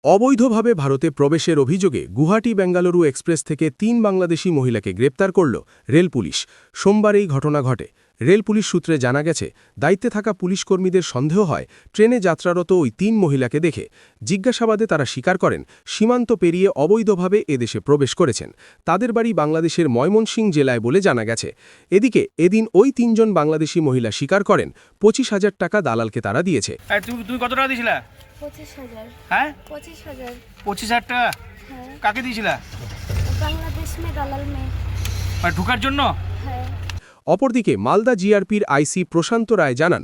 অবৈধভাবে ভারতে প্রবেশের অভিযোগে গুয়াহাটি বেঙ্গালুরু এক্সপ্রেস থেকে ৩ বাংলাদেশি মহিলাকে গ্রেপ্তার করল রেল পুলিশ। সোমবার এই ঘটনা ঘটে। রেল পুলিশ সূত্রে জানা গেছে, দায়িত্বে থাকা পুলিশকর্মীদের সন্দেহ হয় ট্রেনে যাত্রারত ওই ৩ মহিলাকে দেখে। জিজ্ঞাসাবাদে তারা স্বীকার করেন, সীমান্ত পেরিয়ে অবৈধভাবে এদেশে প্রবেশ করেছেন। তাদের বাড়ি বাংলাদেশের ময়মনসিংহ জেলায় বলে জানা গেছে। এদিকে এদিন ওই ৩ জন বাংলাদেশি মহিলা স্বীকার করেন ২৫,০০০ টাকা দালালকে তারা দিয়েছে। তুমি কত টাকা দিয়েছিলা? 25,000। হ্যাঁ 25,000। 25,000 টাকা হ্যাঁ। কাকে দিয়েছিলা? বাংলাদেশ মে দালাল মে। ঢুকার জন্য? হ্যাঁ। অপরদিকে মালদা জিআরপির আইসি প্রশান্ত রায় জানান,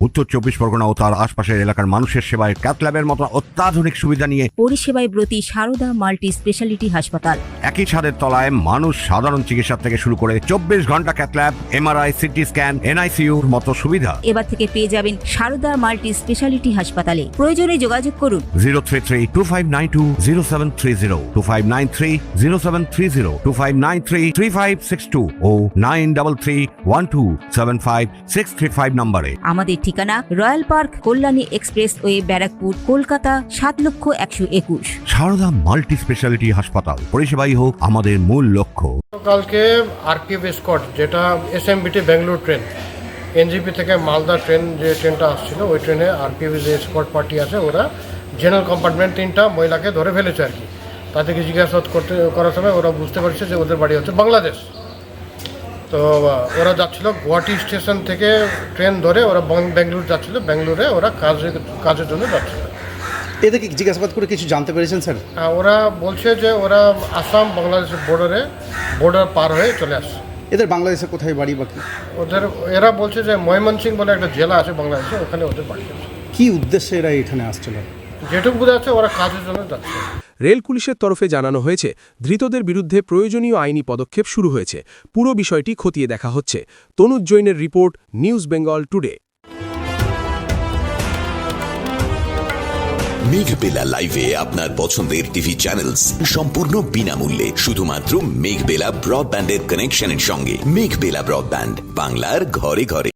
উত্তর ২৪ পরগনা ও তার আশপাশের এলাকার মানুষের সেবায় ক্যাথল্যাবের মতো অত্যাধুনিক সুবিধা নিয়ে পরিষেবায় ব্রতী সারদা মাল্টি স্পেশালিটি হাসপাতাল। একই ছাদের তলায় মানুষ সাধারণ চিকিৎসা থেকে শুরু করে ২৪ ঘন্টা ক্যাথল্যাব, এমআরআই, সিটি স্ক্যান, এনআইসিইউর মতো সুবিধা। এবার থেকে পেয়ে যাবেন সারদা মাল্টি স্পেশালিটি হাসপাতালে। প্রয়োজনে যোগাযোগ করুন 033-2592-0730, 2593-0730, 2593-3562 ও 9331275635 নম্বরে। আমাদের ঠিকানা royal park, Kalyani expressway, Barrackpore, Kolkata ৭,১২১। সারদা মাল্টি স্পেশালিটি হাসপাতাল, পরিষেবাই হোক আমাদের মূল লক্ষ্য। কালকে আরপিএফ এসকর্ট, যেটা এসএমবিটি বেঙ্গালুরু ট্রেন, এনজিপি থেকে মালদা ট্রেন, যে ট্রেনটা আসছিল ওই ট্রেনে আরপিএফ যে এসকর্ট পার্টি আছে, ওরা জেনারেল কম্পার্টমেন্ট 3টা মহিলাকে ধরে ফেলেছে আর কি। তাদেরকে জিজ্ঞাসাবাদ করার সময় ওরা বুঝতে পারছে যে ওদের বাড়ি হচ্ছে বাংলাদেশ। তো ওরা যাচ্ছিল গুয়াহাটি স্টেশন থেকে ট্রেন ধরে ওরা বেঙ্গালুরু যাচ্ছিল, বেঙ্গালুরে ওরা কাজের জন্য যাচ্ছিল। এদেরকে জিজ্ঞাসাবাদ করে কিছু জানতে পেরেছেন স্যার? ওরা বলছে যে ওরা আসাম বাংলাদেশের বর্ডার পার হয়ে চলে আসছে। এদের বাংলাদেশে কোথায় বাড়ি বাকি? এরা বলছে যে ময়মনসিংহ বলে একটা জেলা আছে বাংলাদেশে, ওখানে ওদের বাড়ি আছে। কি উদ্দেশ্যে এরা এখানে আসছিল? যেটুকু বোঝা যাচ্ছে ওরা কাজের জন্য যাচ্ছে। রেল পুলিশের তরফে জানানো হয়েছে, ধৃতদের বিরুদ্ধে প্রয়োজনীয় আইনি পদক্ষেপ শুরু হয়েছে। পুরো বিষয়টি খতিয়ে দেখা হচ্ছে। তনুজ জৈনের report, news Bengal today. Meghbela লাইভে আপনার পছন্দের টিভি চ্যানেলস সম্পূর্ণ বিনামূল্যে, শুধুমাত্র মেঘবেলা ব্রডব্যান্ডের কানেকশনের সঙ্গে। মেঘবেলা ব্রডব্যান্ড, বাংলার ঘরে ঘরে।